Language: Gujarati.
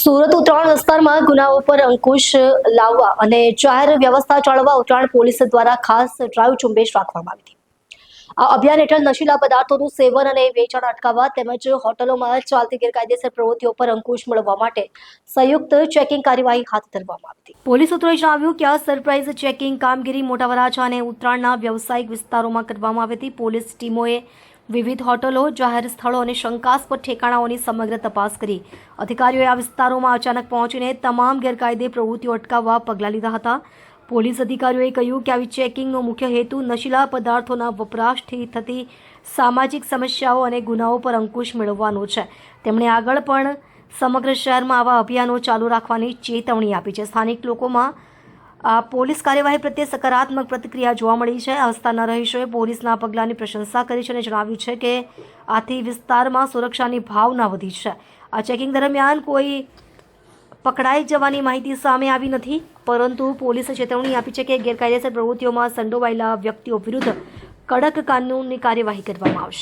સુરત ઉત્તરાયણ વિસ્તારમાં ગુનાઓ પર અંકુશ લાવવા અને જાહેર વ્યવસ્થા જાળવવા ઉત્તરાયણ પોલીસ દ્વારા ખાસ ડ્રાઈવ ઝુંબેશ રાખવામાં આવી હતી। આ અભિયાન હેઠળ નશીલા પદાર્થોનું સેવન અને વેચાણ અટકાવવા તેમજ હોટલોમાં ચાલતી ગેરકાયદેસર પ્રવૃત્તિઓ પર અંકુશ મેળવવા માટે સંયુક્ત ચેકિંગ કાર્યવાહી હાથ ધરવામાં આવી હતી। પોલીસ સૂત્રોએ જણાવ્યું કે આ સરપ્રાઇઝ ચેકિંગ કામગીરી મોટા વરાછા અને ઉત્તરાયણના વ્યવસાયિક વિસ્તારોમાં કરવામાં આવી હતી। પોલીસ ટીમોએ વિવિધ હોટલો, જાહેર સ્થળો અને શંકાસ્પદ ઠેકાણાઓની સમગ્ર તપાસ કરી અધિકારીઓએ આ વિસ્તારોમાં અચાનક પહોંચીને તમામ ગેરકાયદે પ્રવૃત્તિઓ અટકાવવા પગલાં લીધા હતા। પોલીસ અધિકારીઓએ કહ્યું કે આવી ચેકિંગનો મુખ્ય હેતુ નશીલા પદાર્થોના વપરાશથી થતી સામાજિક સમસ્યાઓ અને ગુનાઓ પર અંકુશ મેળવવાનો છે। તેમણે આગળ પણ સમગ્ર શહેરમાં આવા અભિયાનો ચાલુ રાખવાની ચેતવણી આપી છે। સ્થાનિક લોકોમાં આ પોલીસ કાર્યવાહી પ્રત્યે સકારાત્મક પ્રતિક્રિયા જોવા મળી છે। આ વિસ્તારના રહીશોએ પોલીસના પગલાંની પ્રશંસા કરી છે અને જણાવ્યું છે કે આથી વિસ્તારમાં સુરક્ષાની ભાવના વધી છે। આ ચેકિંગ દરમિયાન કોઈ પકડાઈ જવાની માહિતી સામે આવી નથી, પરંતુ પોલીસે ચેતવણી આપી છે કે ગેરકાયદેસર પ્રવૃત્તિઓમાં સંડોવાયેલા વ્યક્તિઓ વિરુદ્ધ કડક કાનૂની કાર્યવાહી કરવામાં આવશે।